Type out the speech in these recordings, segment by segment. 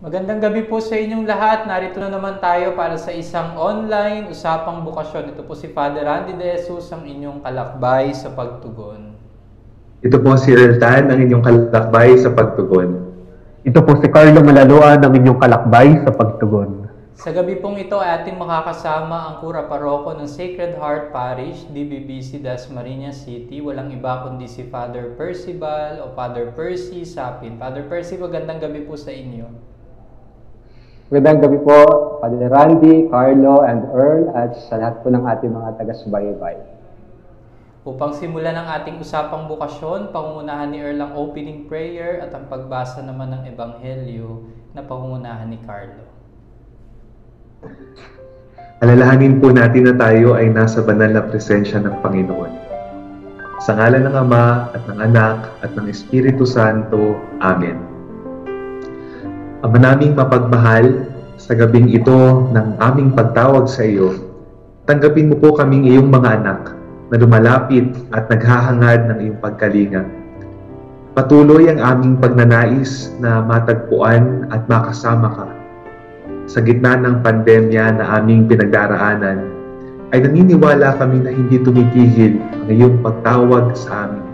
Magandang gabi po sa inyong lahat. Narito na naman tayo para sa isang online usapang bukasyon. Ito po si Father Randy De Jesus, ang inyong kalakbay sa pagtugon. Ito po si Earl Tan, ang inyong kalakbay sa pagtugon. Ito po si Carlo Malaluan, ang inyong kalakbay sa pagtugon. Sa gabi pong ito ay ating makakasama ang Kura Paroko ng Sacred Heart Parish, DBBC Dasmariñas City. Walang iba kundi si Father Percival o Father Percy Sapin. Father Percy, magandang gabi po sa inyo. Magandang gabi po, Father Randy, Carlo, and Earl, at sa lahat po ng ating mga taga-subaybay. Upang simulan ang ating usapang bukasyon, pangungunahan ni Earl ang opening prayer at ang pagbasa naman ng Ebanghelyo na pangungunahan ni Carlo. Alalahanin po natin na tayo ay nasa banal na presensya ng Panginoon. Sa ngalan ng Ama at ng Anak at ng Espiritu Santo. Amen. Ama naming mapagmahal, sa gabing ito ng aming pagtawag sa iyo, tanggapin mo po kaming iyong mga anak na lumalapit at naghahangad ng iyong pagkalinga. Patuloy ang aming pagnanais na matagpuan at makasama ka. Sa gitna ng pandemya na aming pinagdaraanan, ay naniniwala kami na hindi tumitigil ang iyong pagtawag sa amin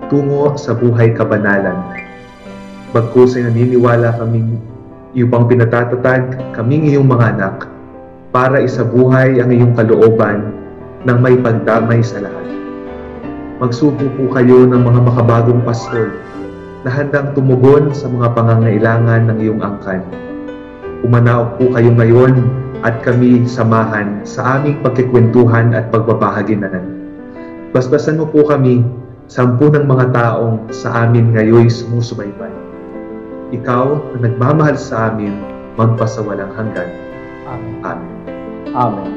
tungo sa buhay kabanalan. Bagkus ay naniniwala kaming iyong pinatatatag kaming iyong mga anak para isabuhay ang iyong kalooban ng may pagdamay sa lahat. Magsubo po kayo ng mga makabagong pastol na handang tumugon sa mga pangangailangan ng iyong angkan. Umanaog po kayo ngayon at kami samahan sa aming pagkikwentuhan at pagbabahaginan. Basbasan mo po kami, 10 ng mga taong sa amin ngayoy sumusubaybay. Ikaw na nagmamahal sa amin, magpasawalang hanggan. Amen. Amen. Amen.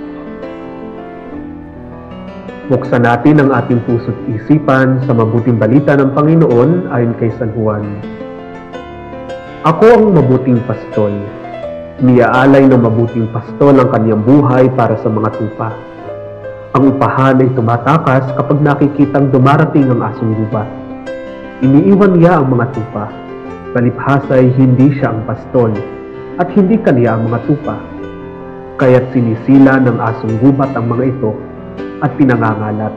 Buksan natin ang ating puso't isipan sa mabuting balita ng Panginoon ayon kay San Juan. Ako ang mabuting pastol. Niaalay ng mabuting pastol ang kanyang buhay para sa mga tupa. Ang upahan ay tumatakas kapag nakikitang dumarating ang asong gubat. Iniiwan niya ang mga tupa. Palibhasay hindi siya ang pastol at hindi kaniya ang mga tupa. Kaya't sinisila ng asong gubat ang mga ito at pinangangalat.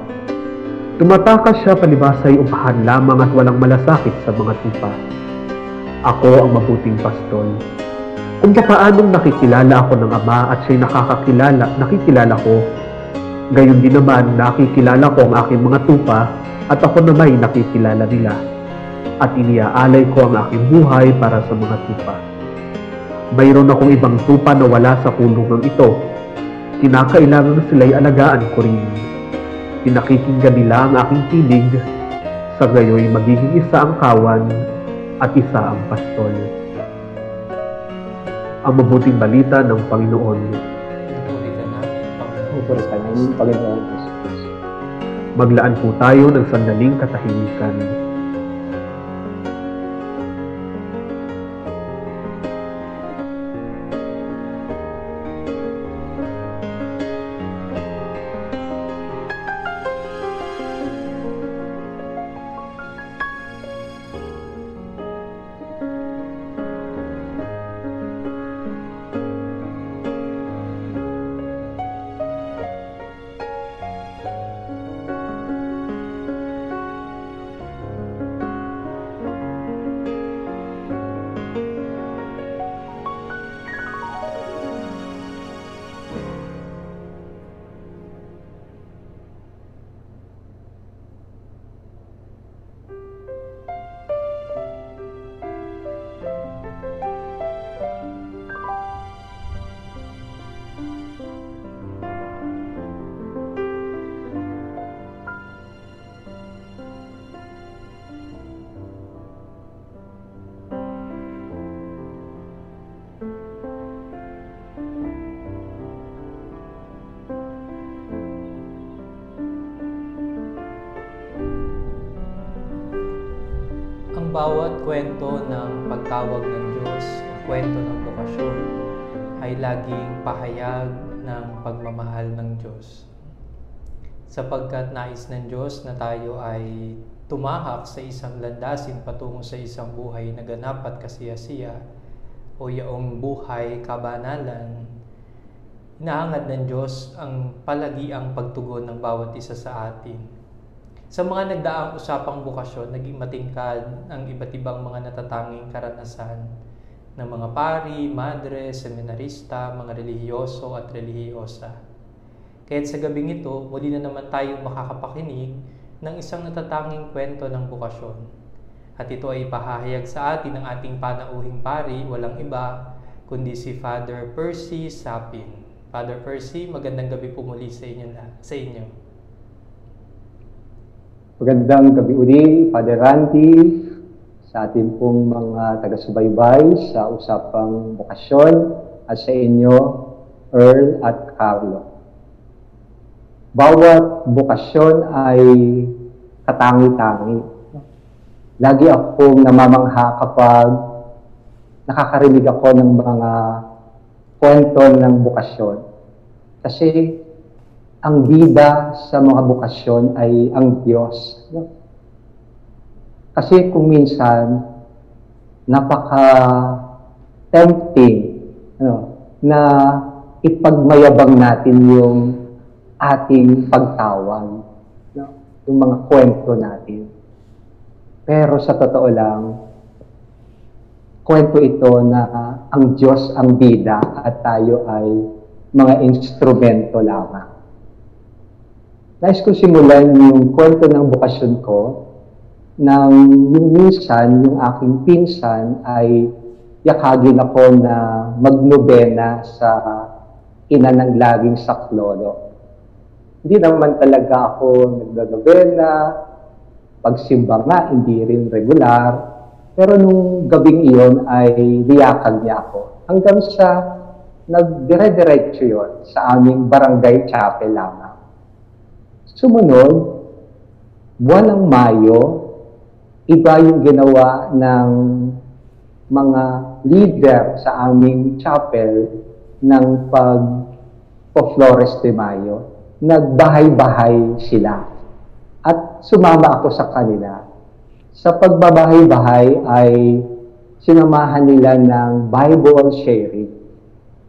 Tumatakas siya palibhasay upahan lamang at walang malasakit sa mga tupa. Ako ang mabuting pastol. Kung paanong nakikilala ako ng Ama at siya'y nakikilala ko, gayon din naman nakikilala ko ang aking mga tupa at ako naman ay nakikilala nila. At iniaalay ko ang aking buhay para sa mga tupa. Mayroon akong ibang tupa na wala sa kulungang ito. Kinakailangan na sila'y alagaan ko rin. Pinakikinggan nila ang aking tinig, sa gayoy magiging isa ang kawan at isa ang pastol. Ang mabuting balita ng Panginoon. Purihan natin, Panginoon. Pupuritan ng Panginoon Jesus. Maglaan po tayo ng sandaling katahimikan. Ang bawat kwento ng pagtawag ng Diyos, kwento ng bukasyon, ay laging pahayag ng pagmamahal ng Diyos. Sapagkat nais ng Diyos na tayo ay tumahak sa isang landasin patungo sa isang buhay na ganap at kasiyasiya, o yaong buhay kabanalan, inaangad ng Diyos ang palagiang pagtugon ng bawat isa sa atin. Sa mga nagdaang usapang bukasyon, naging matingkad ang iba't ibang mga natatanging karanasan ng mga pari, madre, seminarista, mga relihiyoso at relihiyosa. Kaya't sa gabing ito, muli na naman tayong makakapakinig ng isang natatanging kwento ng bukasyon. At ito ay ipahahayag sa atin ng ating panauhing pari, walang iba, kundi si Father Percy Sapin. Father Percy, magandang gabi po muli sa inyo. Magandang gabi uli, Father Randy, sa ating pong mga taga-subaybay sa usapang bukasyon at sa inyo, Earl at Carlo. Bawat bukasyon ay katangi-tangi. Lagi akong namamangha kapag nakakarinig ako ng mga kwento ng bukasyon. Kasi ang bida sa mga bukasyon ay ang Diyos. Kasi kung minsan, napaka-tempting na ipagmayabang natin yung ating pagtawag, yung mga kwento natin. Pero sa totoo lang, kwento ito na ang Diyos ang bida at tayo ay mga instrumento lamang. Nais ko simulan yung kwento ng bukasyon ko nang yung minsan, yung aking pinsan ay yakagin ako na magnobena sa ina ng laging saklolo. Hindi naman talaga ako nagnobena, pagsimba nga, hindi rin regular. Pero nung gabing iyon ay niyakag niya ako. Hanggang sa nagdire-diretso yun sa aming barangay chapel lamang. Sumunod, buwan ng Mayo, iba yung ginawa ng mga leader sa aming chapel ng pag-Flores de Mayo. Nagbahay-bahay sila. At sumama ako sa kanila. Sa pagbabahay-bahay ay sinamahan nila ng Bible sharing.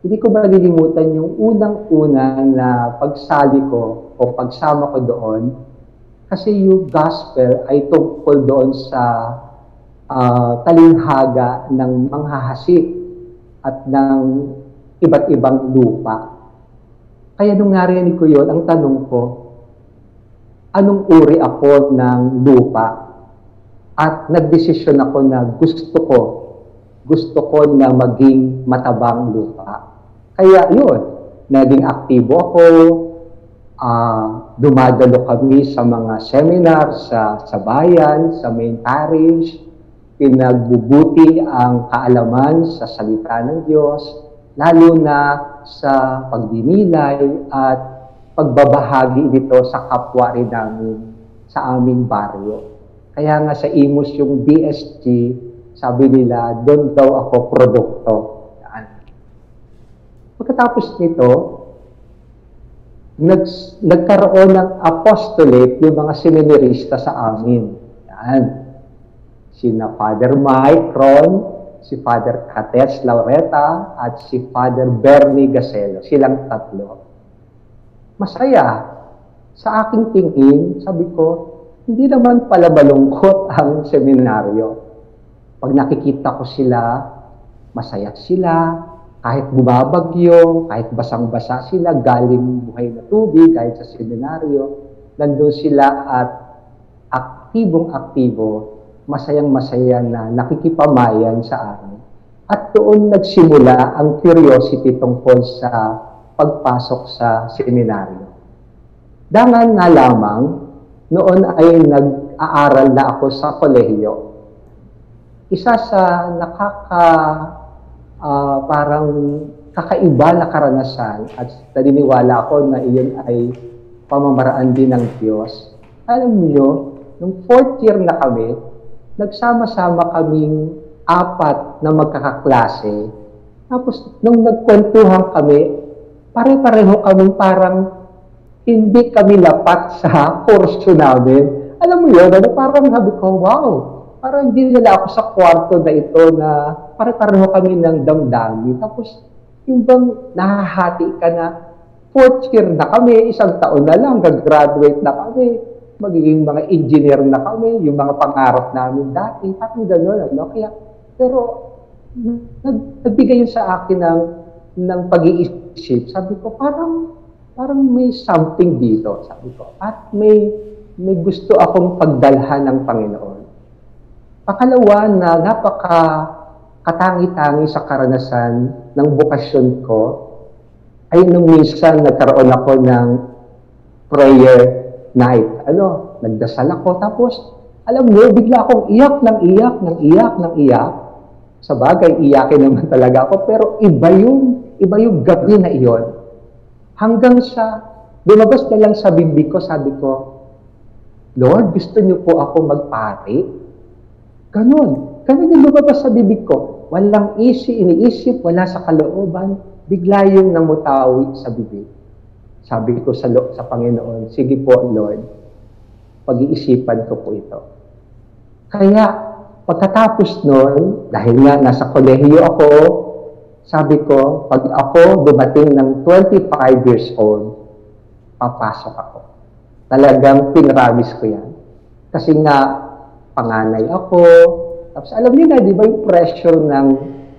Hindi ko malilimutan yung unang-unang na pagsali ko o pagsama ko doon kasi yung gospel ay tungkol doon sa talinghaga ng manghahasik at ng iba't ibang lupa. Kaya nung narinig ko yun, ang tanong ko, anong uri ako ng lupa? At nagdesisyon ako na gusto ko na maging matabang lupa. Kaya yun, naging aktibo ako, dumadalo kami sa mga seminar sa bayan, sa main parish, pinagbubuti ang kaalaman sa salita ng Diyos, lalo na sa pagdinilay at pagbabahagi nito sa kapwa rin namin sa aming baryo. Kaya nga sa Imus yung DSG, sabi nila, doon daw ako produkto. Pagkatapos nito, nagkaroon ng apostolate yung mga seminarista sa amin. Yan. Sina Father Mike Ron, si Father Cates Laureta, at si Father Bernie Gaselo. Silang tatlo. Masaya. Sa aking tingin, sabi ko, hindi naman pala malungkot ang seminaryo. Pag nakikita ko sila, masaya sila, kahit bumabagyo, kahit basang-basa sila, galing buhay na tubig, kahit sa seminaryo, nandun sila at aktibong-aktibo, masayang-masaya na nakikipamayan sa amin. At doon nagsimula ang curiosity tungkol sa pagpasok sa seminaryo. Dangan nga lamang, noon ay nag-aaral na ako sa kolehiyo. Isa sa parang kakaiba na karanasan at naniniwala ako na iyon ay pamamaraan din ng Diyos. Alam niyo, nung 4th year na kami, nagsama-sama kaming 4 na magkakaklase. Tapos, nung nagkwentuhan kami, pare-pareho kaming parang hindi kami lapat sa kurso namin. Alam mo yun, parang sabi ko, wow, parang dinala ako sa kwarto na ito na pare-pareho kami ng damdamin. Tapos, yung bang nahahati ka na, 4th year na kami, 1 taon na lang, gag-graduate na kami, magiging mga engineer na kami, yung mga pangarap namin dati, parang gano'n, ano? Kaya, pero, nagbigay yun sa akin ng pag-iisip. Sabi ko, parang may something dito, sabi ko. At may gusto akong pagdalhan ng Panginoon. Pakalawa na katangi-tangi sa karanasan ng bokasyon ko ay nung minsan nagkaroon ako ng prayer night. Nagdasal ako. Tapos, alam mo, bigla akong iyak ng iyak. Sa bagay, iyakin naman talaga ako. Pero iba yung gabi na iyon. Hanggang sa, lumabas na lang sa bibig ko, sabi ko, Lord, gusto niyo po ako magpari? Ganon yung lumabas sa bibig ko. Walang iniisip, wala sa kalooban. Bigla yung namutawi sa bibig. Sabi ko sa Panginoon, sige po, Lord, pag-iisipan ko po ito. Kaya, pagkatapos nun, dahil nga nasa kolehiyo ako, sabi ko, pag ako dumating ng 25 years old, papasok ako. Talagang pinramis ko yan. Kasi nga, panganay ako. Tapos alam niyo na, di ba yung pressure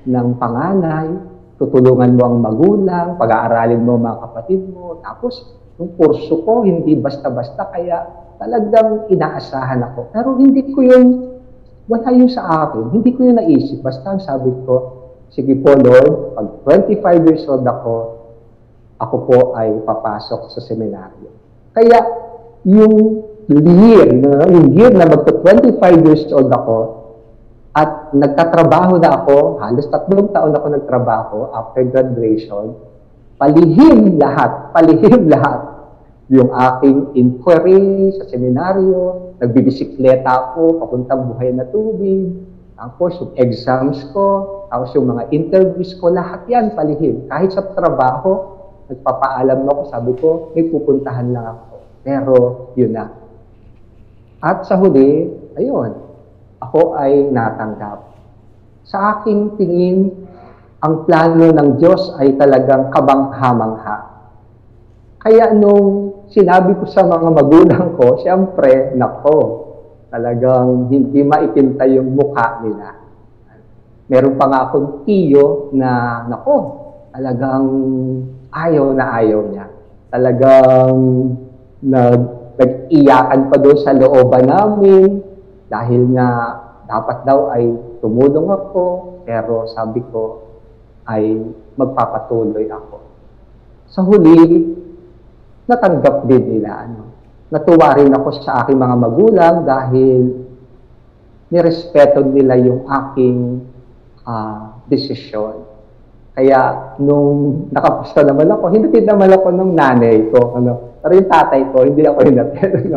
ng panganay, tutulungan mo ang magulang, pag-aaralin mo ang mga kapatid mo. Tapos, yung kurso ko, hindi basta-basta, kaya talagang inaasahan ako. Pero hindi ko wala yun sa akin. Hindi ko yun naisip. Basta sabi ko, sige po, Lord, pag 25 years old ako po ay papasok sa seminaryo. Kaya, yung year na magto-25 years old ako, at nagtatrabaho na ako, halos 3 taon ako nagtrabaho after graduation, palihim lahat, yung aking inquiry sa seminaryo, nagbibisikleta ako, papuntang Buhay na Tubig, tapos yung exams ko, tapos yung mga interviews ko, lahat yan palihim. Kahit sa trabaho, nagpapaalam ako, sabi ko, may pupuntahan lang ako. Pero, yun na. At sa huli, ayun, ako ay natanggap. Sa aking tingin, ang plano ng Diyos ay talagang kabangha-mangha. Kaya nung sinabi ko sa mga magulang ko, siyempre, nako, talagang hindi maipinta yung mukha nila. Meron pa nga akong tiyo na, nako, talagang ayaw na ayaw niya. Talagang nag-iyakan pa doon sa looban namin dahil nga dapat daw ay tumulong ako, pero sabi ko ay magpapatuloy ako. Sa huli, natanggap din nila. Natuwa rin ako sa aking mga magulang dahil nirespeto nila yung aking desisyon. Kaya nung nakapasta naman ako, hinatid naman ako ng nanay ko. Pero yung tatay ko, hindi ako hinatid.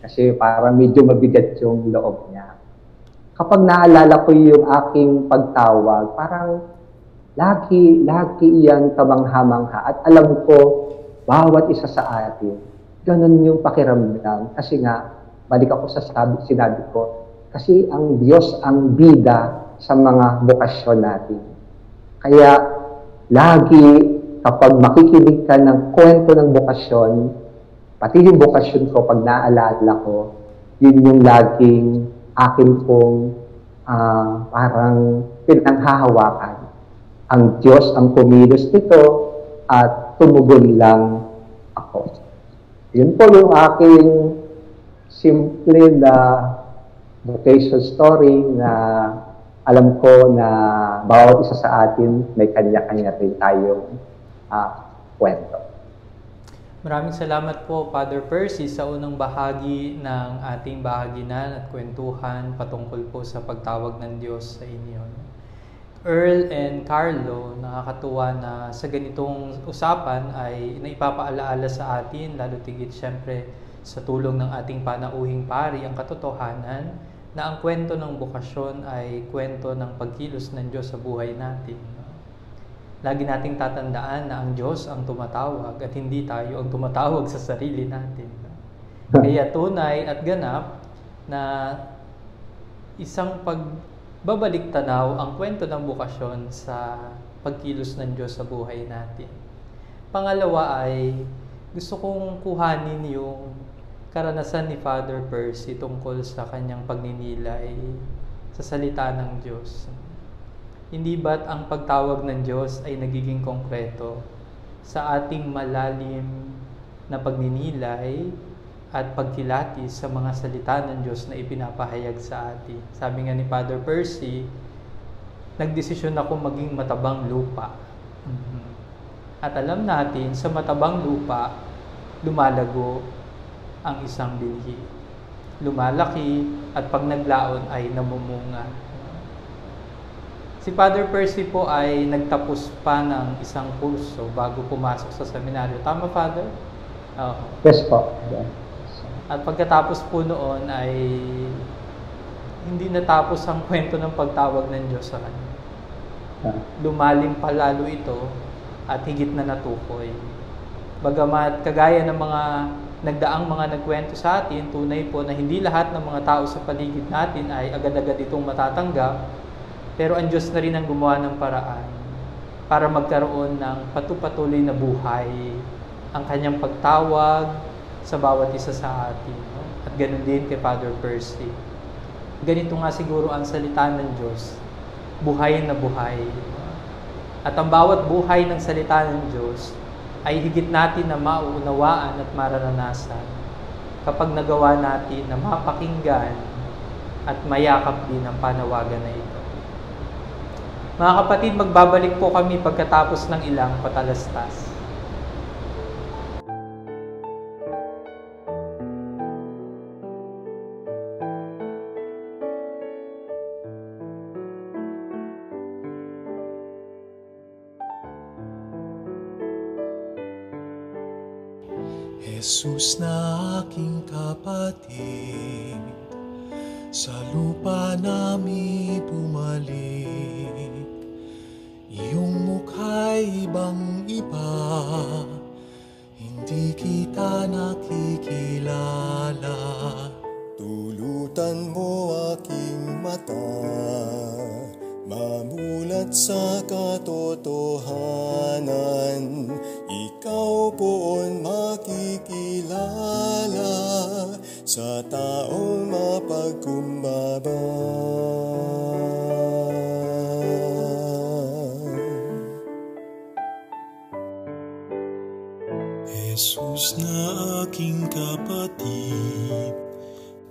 Kasi parang medyo mabigat yung loob niya. Kapag naalala ko yung aking pagtawag, parang lagi iyan kabangha-mangha. At alam ko, bawat isa sa atin, ganun yung pakiramdam. Kasi nga, balik ako sa sinabi ko, kasi ang Diyos ang bida sa mga bokasyon natin. Kaya, lagi kapag makikinig ka ng kwento ng bokasyon, pati yung bokasyon ko, pag naaalala ko, yun yung laging akin pong parang pinanghahawakan. Ang Diyos ang kumilos nito at tumugon lang ako. Yun po yung aking simple na vocation story na alam ko na bawat isa sa atin may kanya-kanya rin tayong kwento. Maraming salamat po, Father Percy, sa unang bahagi ng ating bahaginan at kwentuhan patungkol po sa pagtawag ng Diyos sa inyo. Earl and Carlo, nakakatuwa na sa ganitong usapan ay naipapaalaala sa atin, lalo tigit siyempre sa tulong ng ating panauhing pari, ang katotohanan na ang kwento ng bokasyon ay kwento ng pagkilos ng Diyos sa buhay natin. Lagi nating tatandaan na ang Diyos ang tumatawag at hindi tayo ang tumatawag sa sarili natin. Kaya tunay at ganap na isang pagbabalik tanaw ang kwento ng bukasyon sa pagkilos ng Diyos sa buhay natin. Pangalawa ay gusto kong kuhanin yung karanasan ni Father Percy tungkol sa kanyang pagninilay sa salita ng Diyos. Hindi ba't ang pagtawag ng Diyos ay nagiging konkreto sa ating malalim na pagninilay at pagkilatis sa mga salita ng Diyos na ipinapahayag sa atin? Sabi nga ni Father Percy, nagdesisyon ako maging matabang lupa. At alam natin, sa matabang lupa, lumalago ang isang binhi. Lumalaki at pag naglaon ay namumunga. Si Father Percy po ay nagtapos pa ng isang kurso bago pumasok sa seminaryo. Tama, Father? Yes po. Yeah. At pagkatapos po noon ay hindi natapos ang kwento ng pagtawag ng Diyos sa kanya. Lumalim pa lalo ito at higit na natukoy. Bagamat kagaya ng mga nagdaang mga nagkwento sa atin, tunay po na hindi lahat ng mga tao sa paligid natin ay agad-agad itong matatanggap, pero ang Diyos na rin ang gumawa ng paraan para magkaroon ng patuloy na buhay ang kanyang pagtawag sa bawat isa sa atin. No? At ganoon din kay Father Percy. Ganito nga siguro ang salita ng Diyos, buhay na buhay. At ang bawat buhay ng salita ng Diyos ay higit natin na mauunawaan at mararanasan kapag nagawa natin na mapakinggan at mayakap din ang panawagan na ito. Mga kapatid, magbabalik po kami pagkatapos ng ilang patalastas. Jesus na aking kapatid, sa lupa namin bumalik. Iyong mukha'y ibang iba, hindi kita nakikilala. Tulutan mo aking mata, mamulat sa katotohanan. Ikaw poon makikilala sa taong mapagkumbaba. Jesus na aking kapatid,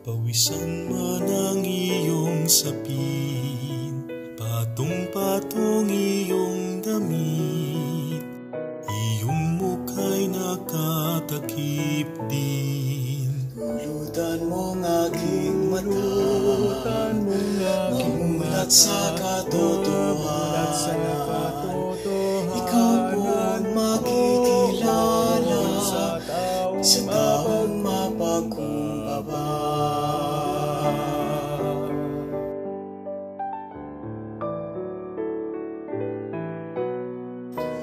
pawisan man ang iyong sapin, patong-patong iyong damit, iyong mukha'y nakatakip din. Tulutan mong aking mata, mamulat sa katotohanan. Ikaw poon makikilala sa taong mapagkumbaba.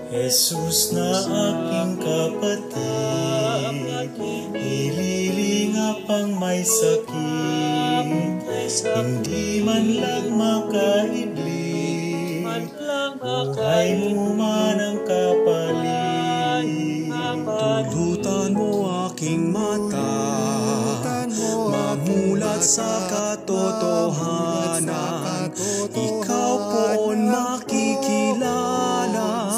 Jesus na aking kapatid, ililingap ang may sakit, hindi man lang makaibig, buhay mo man ang kapalit. Tulutan mo aking mata, mamulat sa katotohanan. Ikaw poon makikilala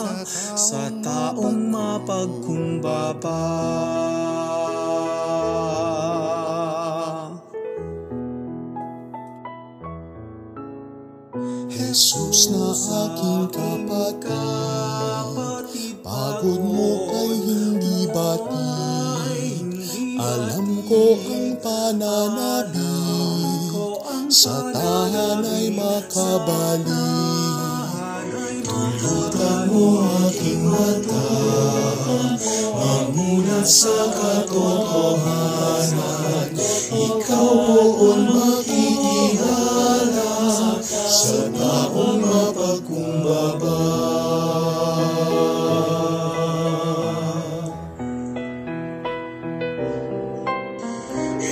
sa taong mapagkumbaba. Jesus na aking kapatid, pagod mo ay hindi batid. Alam ko ang pananabik, sa tahanay makabalik. Tulutan mo aking mata, mamulat sa katotohanan. Ikaw poon makikilala sa taong mapagkumbaba.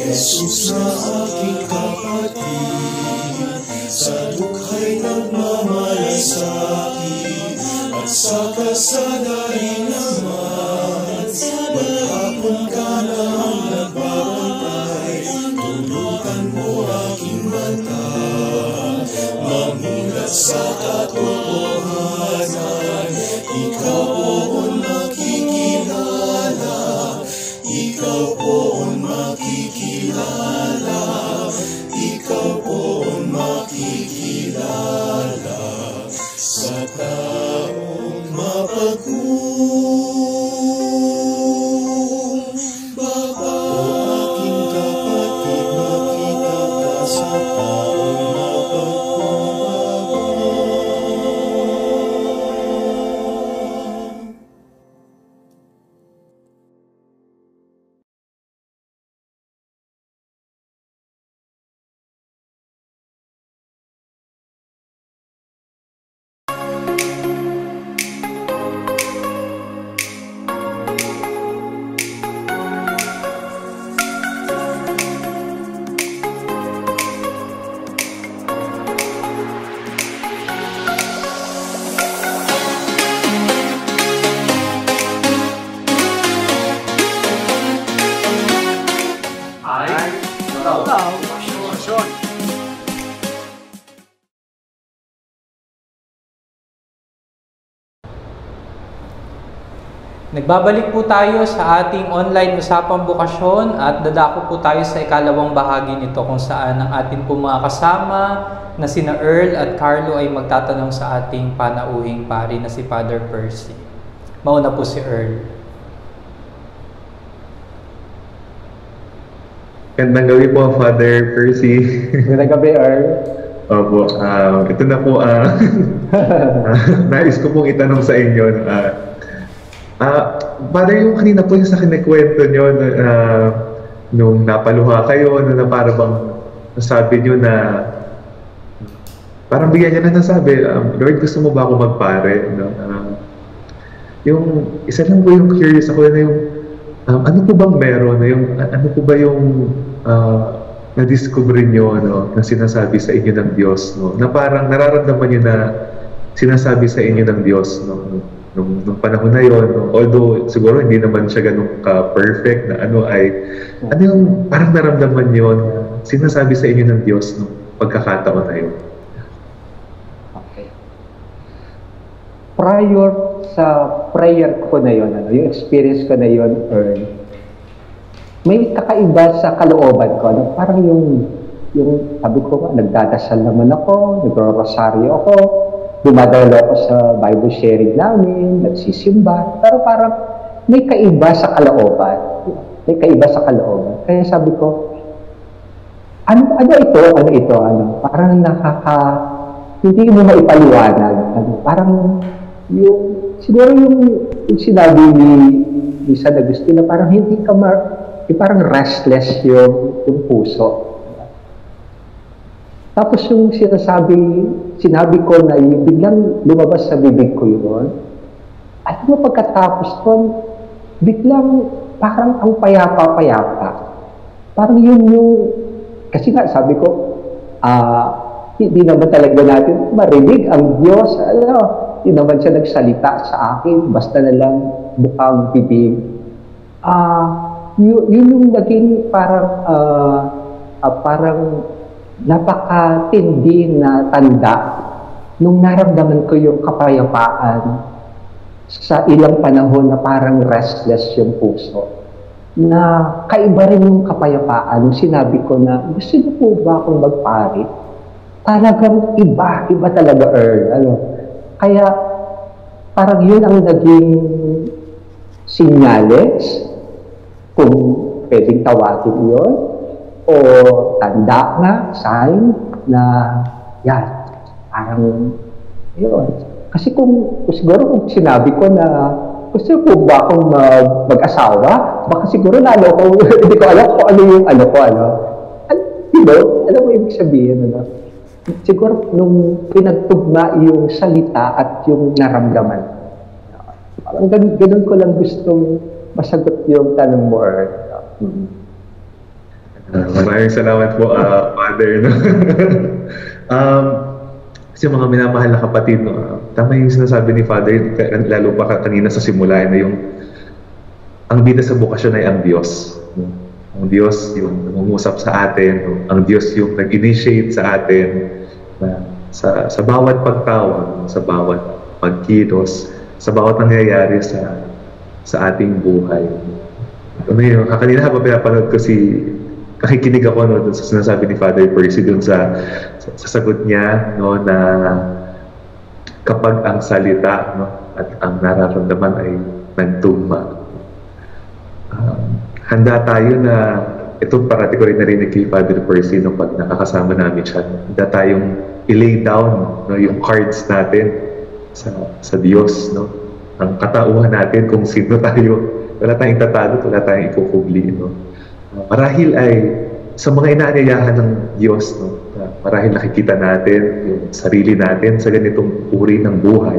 Jesus Jesus na aking kapatid, sa dukha'y nagmamalasakit, at sa kasadain naman, maghapon ka na ang nagbabantay, tulutan mo aking mata, mamulat sa katotohanan, ikaw poon makikilala, ikaw poon makikilala, ikaw poon makikilala, sa taong mapagkumbaba. O aking kapatid, makita ka sa taong mapagkumbaba. Nagbabalik po tayo sa ating online usapang bukasyon at dadako po tayo sa ikalawang bahagi nito kung saan ang ating po mga kasama na sina Earl at Carlo ay magtatanong sa ating panauhing pari na si Father Percy. Mauna po si Earl. Gandang gabi po, Father Percy. Magandang gabi, Earl. Opo, ito na po, nais ko pong itanong sa inyo. Father, yung kanina po yung sa kinikwento nyo, nung napaluha kayo, na para bang nasabi nyo na, parang bigyan niya na nasabi, Lord, gusto mo ba ako magpare? No? Yung, isa lang po yung curious ako na yung, ano po bang meron? Ano po ba yung na-discover nyo, no, na sinasabi sa inyo ng Diyos? No? Na parang nararamdaman nyo na sinasabi sa inyo ng Diyos, no? Nung panahon na yon, no? Although siguro hindi naman siya ganun ka-perfect na ano yung parang naramdaman nyo na sinasabi sa inyo ng Diyos nung pagkakataon na yun? Okay. Prior sa prayer ko na yon, yung experience ko na yon, Earl, may kakaiba sa kalooban ko. Parang yung sabi ko nga, nagdadasal naman ako, nagro-rosaryo ako, dumadalo ako sa Bible sharing namin, nagsisimba, pero parang may kaiba sa kalooban. May kaiba sa kalooban. Kaya sabi ko, ano ito? Parang hindi mo maipaliwanag. Parang siguro yung sinabi ni San Agustin na parang hindi ka parang restless yung puso. Tapos yung sinabi ko na biglang lumabas sa bibig ko yun. At pagkatapos nun, biglang parang ang payapa-payapa. Parang yun yung, kasi nga sabi ko, hindi naman talaga natin marinig ang Diyos. Hindi naman siya nagsalita sa akin, basta na lang bukang bibig. Yun yung naging parang napakatindi na tanda nung naramdaman ko yung kapayapaan sa ilang panahon na parang restless yung puso. Na kaiba rin yung kapayapaan nung sinabi ko na gusto niyo po ba akong magpari? Talagang iba talaga, Earl. Kaya parang yun ang naging sinyales, kung pwedeng tawagin yun, o tanda nga, sign, na yan, parang yun. Kasi kung sinabi ko na gusto po ba akong mag-asawa, baka siguro lalo ko, hindi ko alam kung ano yung alam mo ibig sabihin, siguro nung pinagtugma yung salita at yung naramdaman. Parang ganun ko lang gustong masagot yung tanong mo, Maraming salamat po, Father. No? um, kasi mga minamahal na kapatid, no? Tama yung sinasabi ni Father, lalo pa kanina sa simula, na yung ang bida sa bukasyon ay ang Diyos. No? Ang Diyos yung nangungusap sa atin, no? Ang Diyos yung nag-initiate sa atin na sa bawat pagtawag, sa bawat pagkilos, sa bawat nangyayari sa ating buhay. Ano yun, kanina habang pinapanood ko nakikinig ako no, dun sa sinasabi ni Father Percy dun sa sagot niya no, na kapag ang salita no, at ang nararamdaman ay nagtugma. Handa tayo na, ito parati ko rin narinig kay Father Percy no, pag nakakasama namin siya, handa tayong i-lay down no, yung cards natin sa Diyos. No? Ang katauhan natin kung sino tayo, wala tayong tatago, wala tayong ikukubli. No? Marahil ay sa mga inaanyayahan ng Diyos, no? Marahil nakikita natin yung sarili natin sa ganitong uri ng buhay.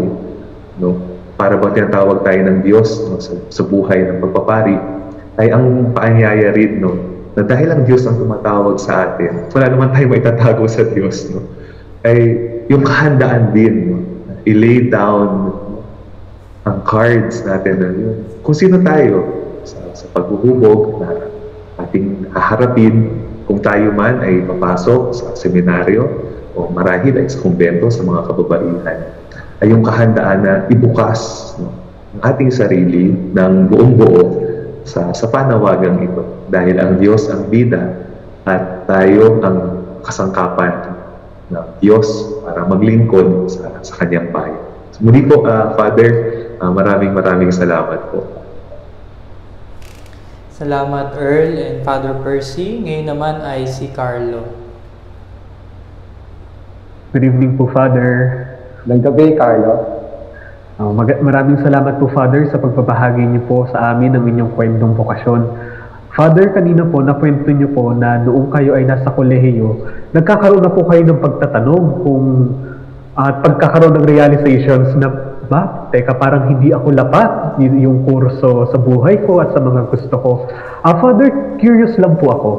No? Para bang tinatawag tayo ng Diyos no? sa buhay ng pagpapari, ay ang paanyaya rin no? Na dahil ang Diyos ang tumatawag sa atin, wala naman tayong maitatago sa Diyos. No? Ay yung kahandaan din, no? I-lay down ang cards natin na yun. Kung sino tayo sa paghuhubog na ating haharapin, kung tayo man ay papasok sa seminaryo o marahil ay sa kumbento sa mga kababaihan, ay yung kahandaan na ibukas no, ang ating sarili ng buong buo sa panawagang ito. Dahil ang Diyos ang bida at tayo ang kasangkapan ng Diyos para maglingkod sa kanyang bayan. So, muli po, Father, maraming salamat po. Salamat Earl and Father Percy. Ngayon naman ay si Carlo. Good evening po, Father. Magandang gabi, Carlo. Maraming salamat po, Father, sa pagbabahagi niyo po sa amin ng inyong kwentong bokasyon. Father, kanina po, nakwento niyo po na noong kayo ay nasa kolehiyo, nagkakaroon na po kayo ng pagtatanong at pagkakaroon ng realizations na teka, parang hindi ako lapat yung kurso sa buhay ko at sa mga gusto ko. Father, curious lang po ako.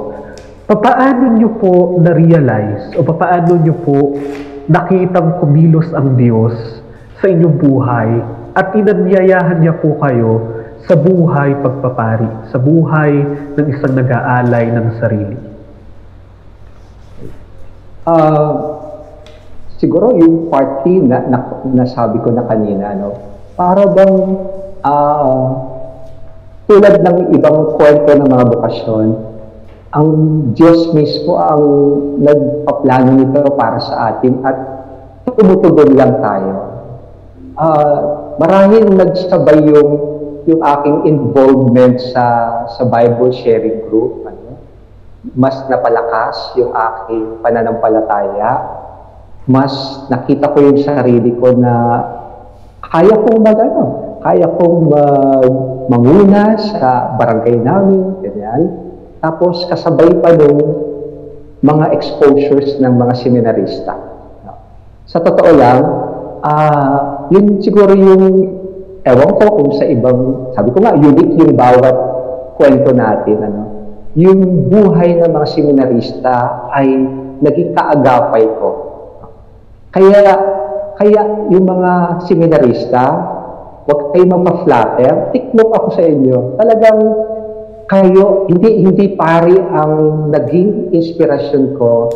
Paano nyo po na-realize o paano nyo po nakitang kumilos ang Diyos sa inyong buhay at inanyayahan niya po kayo sa buhay pagpapari, sa buhay ng isang nag-aalay ng sarili? Siguro yung party na nasabi ko na kanina, no? Para bang tulad ng ibang kwento ng mga bokasyon, ang Diyos mismo ang nagpaplano nito para sa atin at tumutugon lang tayo. Marahil nagsabay yung aking involvement sa Bible sharing group. Mas napalakas yung aking pananampalataya. Mas nakita ko yung sarili ko na kaya kong manguna sa barangay namin, ganyan. Tapos kasabay pa nung mga exposures ng mga seminarista. Sa totoo lang, yun siguro yung, ewan ko kung sa ibang, sabi ko nga, unique yung bawat kwento natin. Yung buhay ng mga seminarista ay naging kaagapay ko. Kaya yung mga seminarista, huwag kayo mapaflatter, tikmok ako sa inyo. Talagang kayo, hindi pari ang naging inspirasyon ko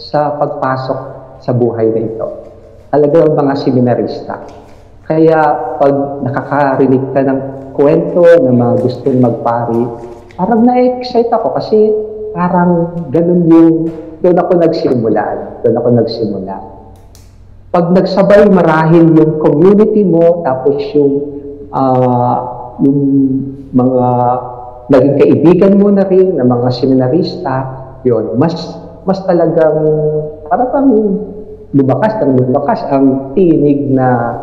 sa pagpasok sa buhay na ito. Talagang mga seminarista. Kaya pag nakakarinig ka ng kwento ng mga gustong magpari, parang na-excite ako kasi parang ganun doon ako nagsimula. Pag nagsabay marahil yung community mo, tapos yung mga naging kaibigan mo na rin na mga seminarista, yun, mas talagang parang lumakas ang tinig na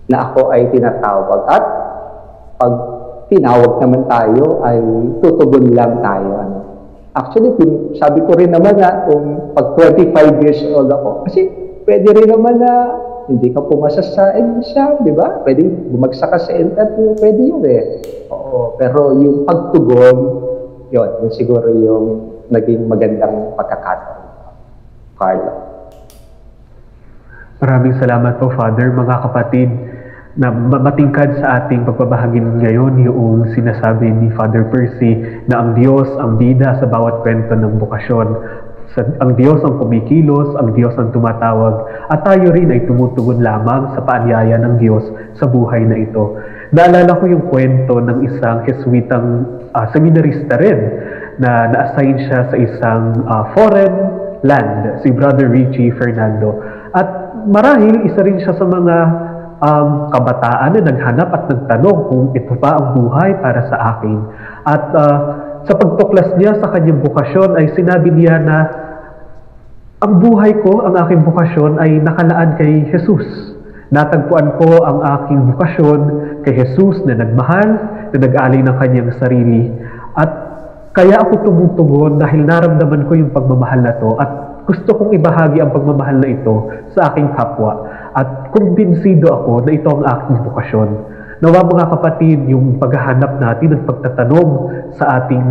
ako ay tinatawag. At pag tinawag naman tayo, ay tutugon lang tayo. Actually, sabi ko rin naman na kung pag 25 years old ako, kasi pwede rin naman na hindi ka pumasa sa exam, di ba? Pwede bumagsak ka sa interview, pwede yun eh. Oo, pero yung pagtugon, yun siguro yung naging magandang pagkakataon. Carlo. Maraming salamat po, Father. Mga kapatid, na matingkad sa ating pagbabahagi ngayon yung sinasabi ni Father Percy na ang Diyos ang bida sa bawat kwento ng bukasyon. Ang Diyos ang kumikilos, ang Diyos ang tumatawag, at tayo rin ay tumutugon lamang sa paanyaya ng Diyos sa buhay na ito. Naalala ko yung kwento ng isang Jesuitang seminarista rin na na-assign siya sa isang foreign land, si Brother Richie Fernando. At marahil isa rin siya sa mga kabataan na naghanap at nagtanong kung ito ba ang buhay para sa akin. At sa pagtuklas niya sa kanyang bukasyon ay sinabi niya na ang buhay ko, ang aking bukasyon ay nakalaan kay Jesus. Natagpuan ko ang aking bukasyon kay Jesus na nagmahal, na nag-alay ng kanyang sarili. At kaya ako tumutugon dahil naramdaman ko yung pagmamahal na to at gusto kong ibahagi ang pagmamahal na ito sa aking kapwa. At kumbinsido ako na ito ang aking bukasyon. Nawa mga kapatid, yung paghahanap natin at pagtatanong sa ating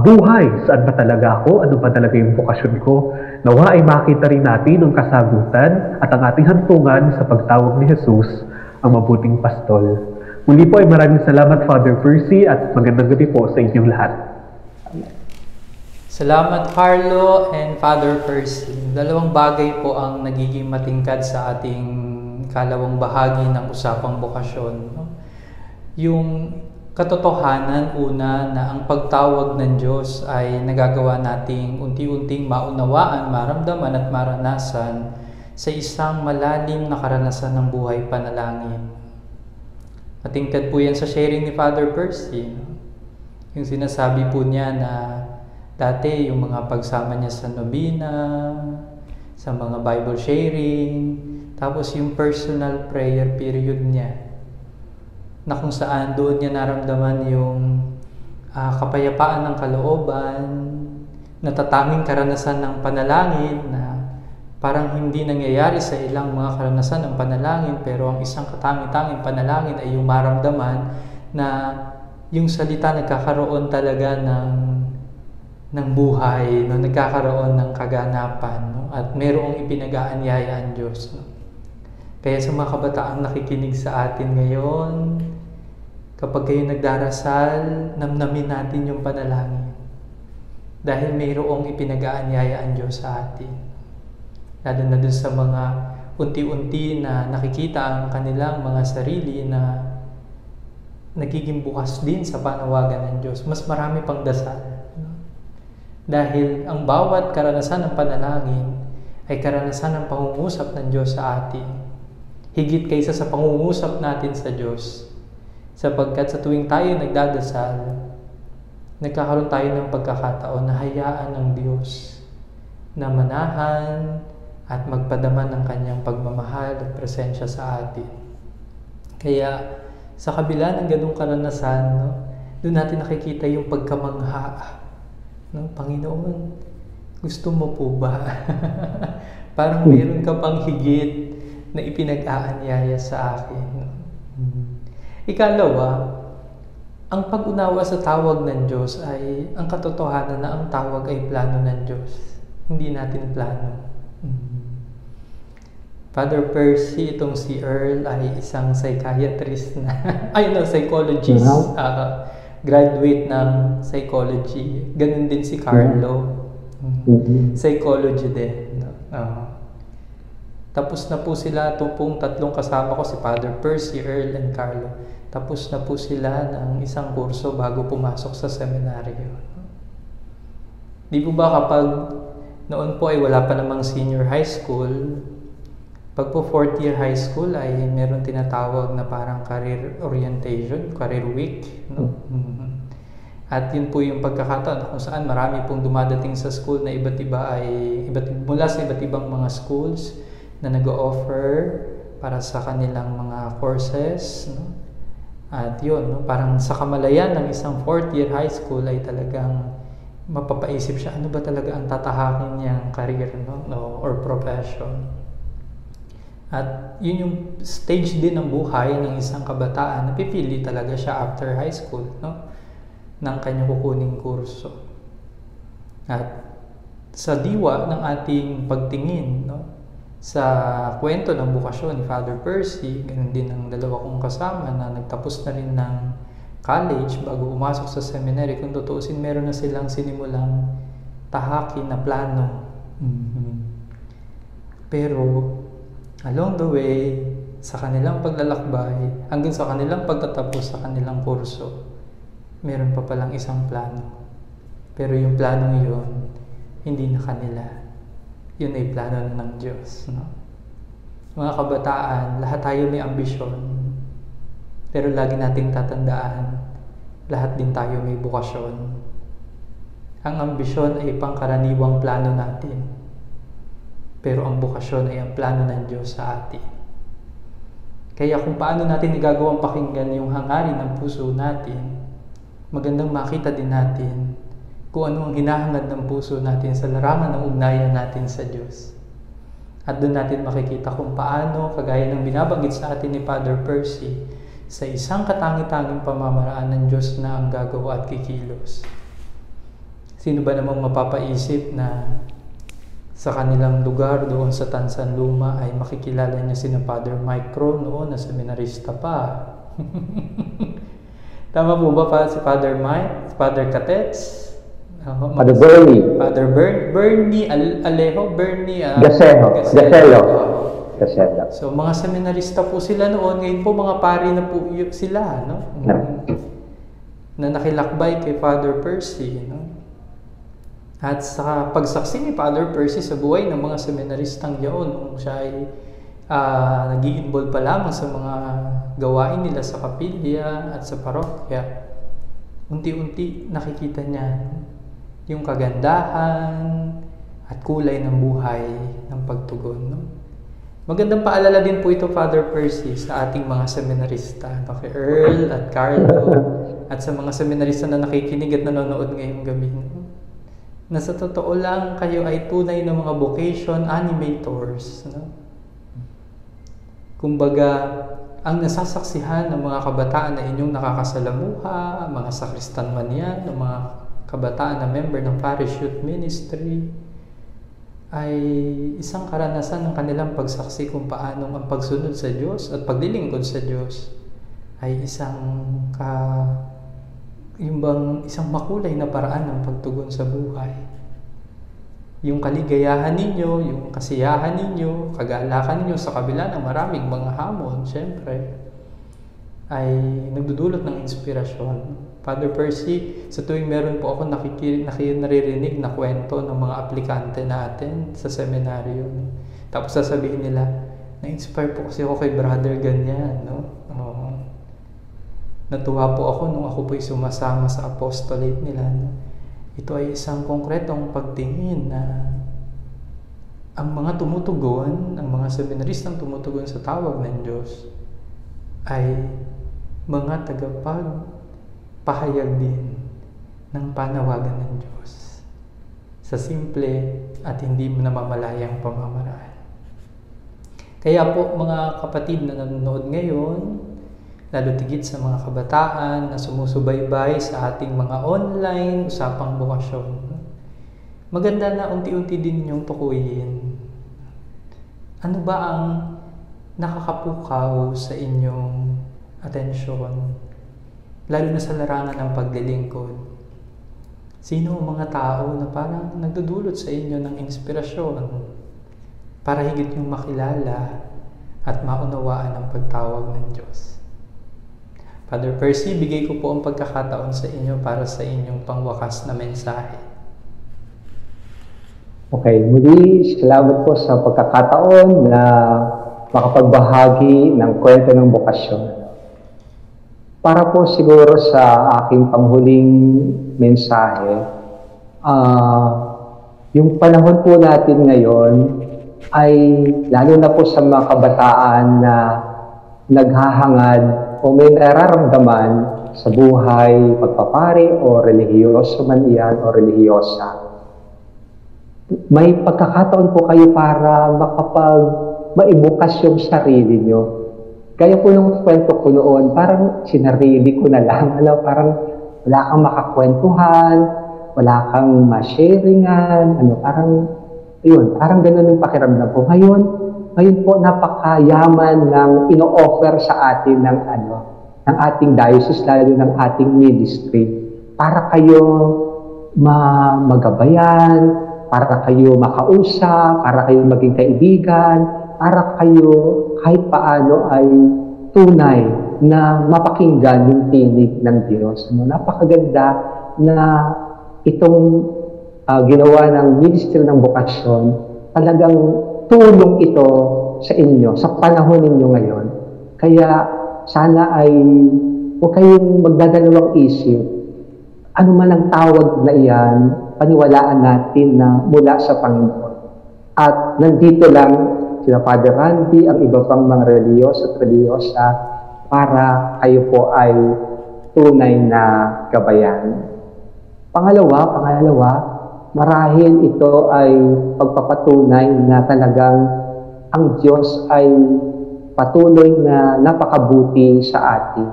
buhay, saan ba talaga ako, ano ba talaga yung bukasyon ko, nawa ay makita rin natin ang kasagutan at ang ating hantungan sa pagtawag ni Jesus, ang mabuting pastol. Muli po ay maraming salamat, Father Percy, at magandang gabi po sa inyong lahat. Salamat, Carlo and Father Percy. Dalawang bagay po ang nagiging matingkad sa ating kalawang bahagi ng usapang bukasyon. Yung katotohanan, una, na ang pagtawag ng Diyos ay nagagawa nating unti-unting maunawaan, maramdaman at maranasan sa isang malalim na karanasan ng buhay panalangin. Matingkad po yan sa sharing ni Father Percy. Yung sinasabi po niya na dati yung mga pagsama niya sa nobina, sa mga Bible sharing, tapos yung personal prayer period niya, na kung saan doon niya naramdaman yung kapayapaan ng kalooban, natataming karanasan ng panalangin na parang hindi nangyayari sa ilang mga karanasan ng panalangin, pero ang isang katangi-tanging panalangin ay yung maramdaman na yung salita nagkakaroon talaga ng buhay, no? Nagkakaroon ng kaganapan, no? At merong ipinag-aanyaya ang Diyos. No? Kaya sa mga kabataang nakikinig sa atin ngayon, kapag kayo nagdarasal, namnamin natin yung panalangin. Dahil mayroong ipinag-aanyaya ang Diyos sa atin. Lalo na dun sa mga unti-unti na nakikita ang kanilang mga sarili na nagiging bukas din sa panawagan ng Diyos. Mas marami pang dasal. Dahil ang bawat karanasan ng panalangin ay karanasan ng pangungusap ng Diyos sa atin. Higit kaysa sa pangungusap natin sa Diyos. Sapagkat sa tuwing tayo nagdadasal, nagkakaroon tayo ng pagkakataon na hayaan ng Diyos na manahan at magpadama ng kanyang pagmamahal at presensya sa atin. Kaya sa kabila ng ganung karanasan, no, doon natin nakikita yung pagkamangha. No, Panginoon, gusto mo po ba? Parang meron ka pang higit na ipinag-aanyaya sa akin. No? Ikalawa, ang pag-unawa sa tawag ng Diyos ay ang katotohanan na ang tawag ay plano ng Diyos. Hindi natin plano. Father Percy, itong si Earl ay isang psychiatrist na, psychologist. Graduate ng psychology. Ganun din si Carlo. Psychology din. Tapos na po sila, itong tatlong kasama ko, si Father Percy, Earl, and Carlo. Tapos na po sila ng isang kurso bago pumasok sa seminaryo. Di po ba kapag noon po ay wala pa namang senior high school, pag po 4th year high school ay meron tinatawag na parang career orientation, career week. No? At yun po yung pagkakataon kung saan marami pong dumadating sa school na mula sa iba't ibang mga schools na nag-o-offer para sa kanilang mga courses. No? At yun, no? Parang sa kamalayan ng isang 4th year high school ay talagang mapapaisip siya, ano ba talaga ang tatahakin niyang career, no? Or profession. At yun yung stage din ng buhay ng isang kabataan, napipili talaga siya after high school, no? Ng kanyang kukuning kurso. At sa diwa ng ating pagtingin, no, sa kwento ng bukasyon ni Father Percy, ganun din ang dalawa kong kasama na nagtapos na rin ng college bago umasok sa seminary. Kung tutuusin, meron na silang sinimulang tahakin na plano. Pero along the way, sa kanilang paglalakbay, hanggang sa kanilang pagtatapos sa kanilang kurso, meron pa palang isang plano. Pero yung planong yun, hindi na kanila. Yun ay plano na ng Diyos. No? Mga kabataan, lahat tayo may ambisyon. Pero lagi nating tatandaan, lahat din tayo may bukasyon. Ang ambisyon ay pangkaraniwang plano natin. Pero ang bukasyon ay ang plano ng Diyos sa atin. Kaya kung paano natin igagawang pakinggan yung hangarin ng puso natin, magandang makita din natin kung ano ang hinahangad ng puso natin sa larangan ng ugnayan natin sa Diyos. At doon natin makikita kung paano, kagaya ng binabanggit sa atin ni Father Percy, sa isang katangi-tanging pamamaraan ng Diyos na ang gagawa at kikilos. Sino ba namang mapapaisip na sa kanilang lugar doon sa Tansanluma ay makikilala niya sina Father Mike Crow noon na seminarista pa. Tama po ba pa si Father Mike? Father Catets? Father Bernie. Father Bernie Alejo? Bernie Gaselo. So mga seminarista po sila noon. Ngayon po mga pari na po sila, no? Na nakilakbay kay Father Percy, no? At sa pagsaksi ni Father Percy sa buhay ng mga seminaristang yaon, nung siya ay nag-i-involve pa lamang sa mga gawain nila sa kapilya at sa parokya, unti-unti nakikita niya yung kagandahan at kulay ng buhay ng pagtugon. No? Magandang paalala din po ito, Father Percy, sa ating mga seminarista, kay Earl at Carlo, at sa mga seminarista na nakikinig at nanonood ngayong gabi. No? Na sa totoo lang, kayo ay tunay na mga vocation animators. No? Kumbaga, ang nasasaksihan ng mga kabataan na inyong nakakasalamuha, mga sakristan man yan, ng mga kabataan na member ng Parish Youth Ministry, ay isang karanasan ng kanilang pagsaksi kung paano ang pagsunod sa Diyos at paglilingkod sa Diyos ay isang isang makulay na paraan ng pagtugon sa buhay. Yung kaligayahan ninyo, yung kasiyahan ninyo, kagalakan ninyo sa kabila ng maraming mga hamon, syempre, ay nagdudulot ng inspirasyon. Father Percy, sa tuwing meron po ako naririnig na kwento ng mga aplikante natin sa seminaryo. No? Tapos sasabihin nila, na-inspire po kasi ako kay brother ganyan. No? Natuwa po ako nung ako po'y sumasama sa apostolate nila. No? Ito ay isang konkretong pagtingin na ang mga tumutugon, ang mga seminaristang tumutugon sa tawag ng Diyos ay mga pahayag din ng panawagan ng Diyos sa simple at hindi namamalayang pamamaraan. Kaya po mga kapatid na nanonood ngayon, lalo tigit sa mga kabataan na sumusubaybay sa ating mga online usapang bukasyon, maganda na unti-unti din ninyong tukuyin. Ano ba ang nakakapukaw sa inyong atensyon? Lalo na sa larangan ng paglilingkod. Sino ang mga tao na parang nagdudulot sa inyo ng inspirasyon para higit yung makilala at maunawaan ang pagtawag ng Diyos? Father Percy, bigay ko po ang pagkakataon sa inyo para sa inyong pangwakas na mensahe. Okay, muli salamat po sa pagkakataon na makapagbahagi ng kwento ng bukasyon. Para po siguro sa aking panghuling mensahe, yung panahon po natin ngayon ay lalo na po sa mga kabataan na naghahangad o may nararamdaman sa buhay, pagpapari o relihiyoso man iyan o relihiyosa. May pagkakataon po kayo para maibukas yung sarili nyo. Kaya po nung kwento ko noon, parang sinarili ko na lang, parang wala kang makakwentuhan, wala kang ma-sharingan, parang ganun yung pakiramdam ko. Ngayon po, napakayaman ng ino-offer sa atin ng ating diocese, lalo ng ating ministry, para kayo magabayan, para kayo makausap, para kayo maging kaibigan, para kayo kahit paano ay tunay na mapakinggan yung tinig ng Diyos. Napakaganda na itong ginawa ng Ministry ng Bokasyon, talagang tulong ito sa inyo, sa panahon ninyo ngayon. Kaya sana ay huwag kayong magdadalawang isip. Ano man ang tawag na iyan, paniwalaan natin na mula sa Panginoon. At nandito lang sila Father Randy, ang iba pang mga reliyoso at reliyosa, para kayo po ay tunay na gabayan. Pangalawa, marahil ito ay pagpapatunay na talagang ang Diyos ay patuloy na napakabuti sa atin.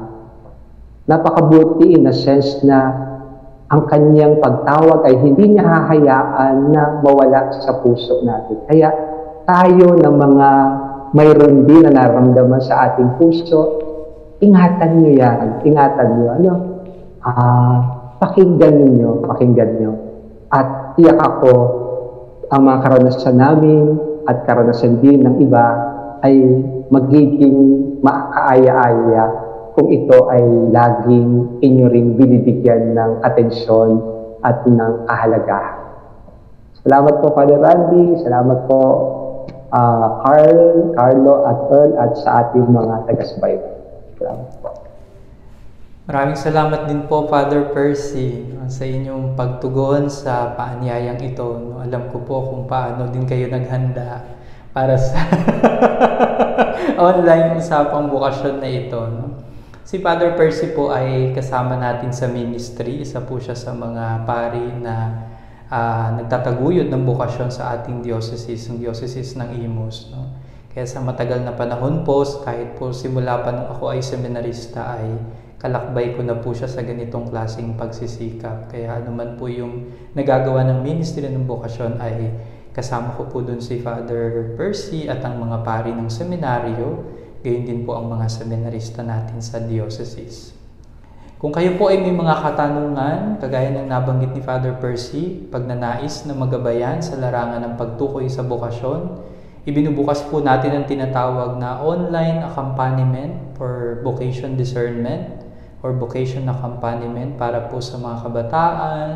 Napakabuti in a sense na ang kanyang pagtawag ay hindi niya hahayaan na mawala sa puso natin. Kaya tayo ng mga mayroon din na nararamdaman sa ating puso, ingatan nyo yan. Ingatan nyo. Pakinggan nyo. At tiyak ako, ang mga karanasan namin at karanasan din ng iba ay magiging makaaya-aya kung ito ay laging inyo ring binibigyan ng atensyon at ng kahalagahan. Salamat po, Father Randy. Salamat po, Carlo at Earl at sa ating mga taga-subaybay. Salamat po. Maraming salamat din po, Father Percy, sa inyong pagtugon sa paanyayang ito. Alam ko po kung paano din kayo naghanda para sa online usapang bokasyon na ito. Si Father Percy po ay kasama natin sa ministry. Isa po siya sa mga pari na nagtataguyod ng bokasyon sa ating diocese, ang diocese ng Imus. Kaya sa matagal na panahon po, kahit po simula pa nung ako ay seminarista, ay kalakbay ko na po siya sa ganitong klaseng pagsisikap. Kaya anuman po yung nagagawa ng ministry ng bokasyon ay kasama ko po dun si Father Percy at ang mga pari ng seminaryo. Gayon din po ang mga seminarista natin sa diocese. Kung kayo po ay may mga katanungan, kagaya ng nabanggit ni Father Percy, pagnanais na magabayan sa larangan ng pagtukoy sa bokasyon, ibinubukas po natin ang tinatawag na online accompaniment for vocation discernment or vocation accompaniment para po sa mga kabataan,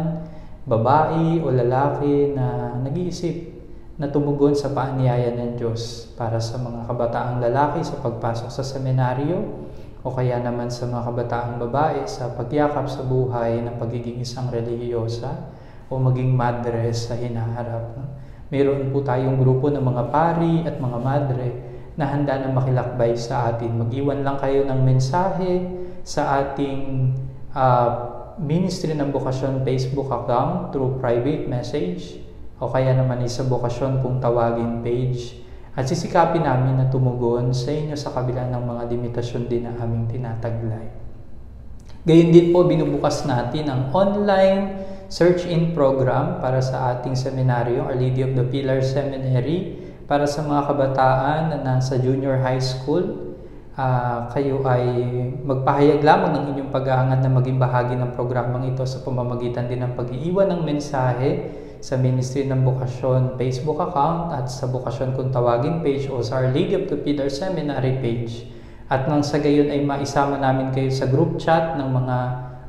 babae o lalaki na nag-iisip na tumugon sa paanyaya ng Diyos para sa mga kabataang lalaki sa pagpasok sa seminaryo o kaya naman sa mga kabataang babae sa pagyakap sa buhay ng pagiging isang relihiyosa o maging madre sa hinaharap. Mayroon po tayong grupo ng mga pari at mga madre na handa na makilakbay sa atin. Mag-iwan lang kayo ng mensahe sa ating Ministry ng Bokasyon Facebook account through private message o kaya naman sa bokasyon pong tawagin page at sisikapin namin na tumugon sa inyo sa kabila ng mga limitasyon din na aming tinataglay. Gayon din po, binubukas natin ang online search-in program para sa ating seminaryo, Our Lady of the Pillar Seminary, para sa mga kabataan na nasa junior high school. Kayo ay magpahayag lamang ng inyong pag-aangad na maging bahagi ng programang ito sa pamamagitan din ng pag-iiwan ng mensahe sa Ministry ng Bokasyon Facebook account at sa Bokasyon kung tawagin page o sa Our Lady of the Pillar Seminary page. At nang sa gayon ay maisama namin kayo sa group chat ng mga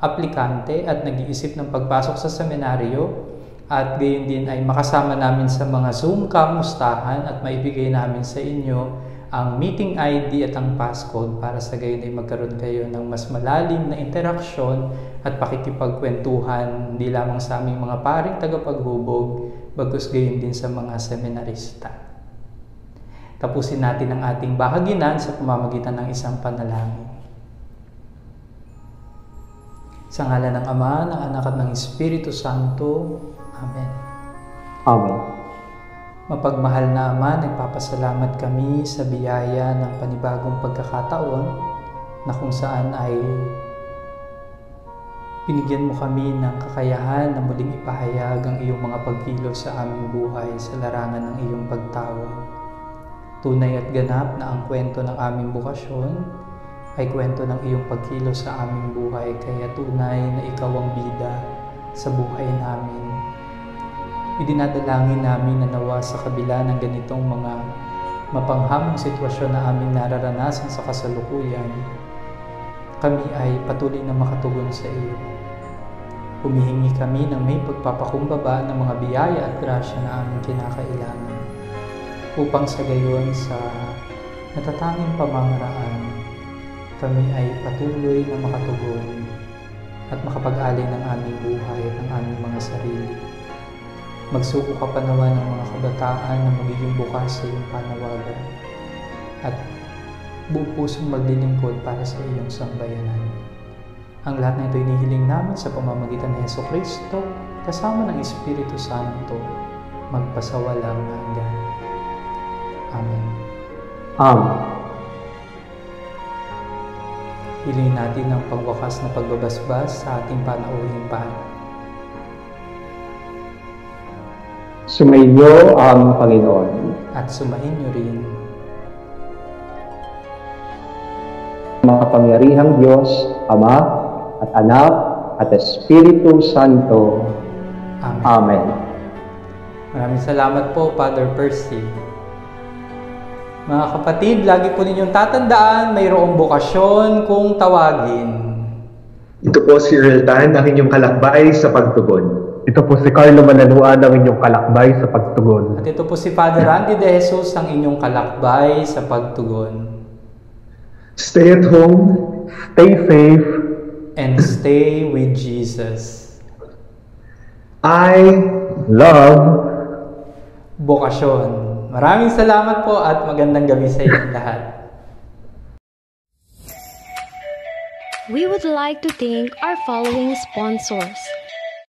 aplikante at nag-iisip ng pagpasok sa seminaryo at gayon din ay makasama namin sa mga Zoom kamustahan at maibigay namin sa inyo ang meeting ID at ang passcode para sa gayon ay magkaroon kayo ng mas malalim na interaksyon at pakikipagkwentuhan hindi lamang sa aming mga paring tagapaghubog, bagkus gayon din sa mga seminarista. Tapusin natin ang ating bahaginan sa pamamagitan ng isang panalangin. Sa ngalan ng Ama, ng Anak at ng Espiritu Santo. Amen. Amen. Mapagmahal na Ama, nagpapasalamat kami sa biyaya ng panibagong pagkakataon na kung saan ay Binigyan mo kami ng kakayahan na muling ipahayag ang iyong mga pagkilos sa aming buhay sa larangan ng iyong pagtawag. Tunay at ganap na ang kwento ng aming bukasyon ay kwento ng iyong pagkilos sa aming buhay, kaya tunay na ikaw ang bida sa buhay namin. Idinadalangin namin na nawa sa kabila ng ganitong mga mapanghamong sitwasyon na aming nararanasan sa kasalukuyan, kami ay patuloy na makatugon sa iyo. Humihingi kami ng may pagpapakumbaba ng mga biyaya at grasya na aming kinakailangan, upang sa gayon sa natatanging pamamaraan, kami ay patuloy na makatugon at makapag-alay ng aming buhay at ng aming mga sarili. Magsuko ka pa naman ng mga kabataan na magiging bukas sa iyong panawagan at buong pusong maglilingkod para sa iyong sambayanan. Ang lahat na ito inihiling namin sa pamamagitan ni Jesucristo kasama ng Espiritu Santo magpasawalang hanggan. Amen. Amen. Hilingin natin ang pagwakas na pagbabasbas sa ating panauhing pari. Sumainyo ang Panginoon. At sumain niyo rin. Makapangyarihang Diyos, Ama, at Anak, at Espiritu Santo. Amen. Amen. Maraming salamat po, Father Percy. Mga kapatid, lagi po ninyong tatandaan, mayroong bukasyon kung tawagin. Ito po si Reltan, ang inyong kalakbay sa pagtugon. Ito po si Carlo Manaluan, ang inyong kalakbay sa pagtugon. At ito po si Father Randy De Jesus, ang inyong kalakbay sa pagtugon. Stay at home. Stay safe. And stay with Jesus. I Love. Bukasyon. Maraming salamat po at magandang gabi sa inyong lahat. We would like to thank our following sponsors: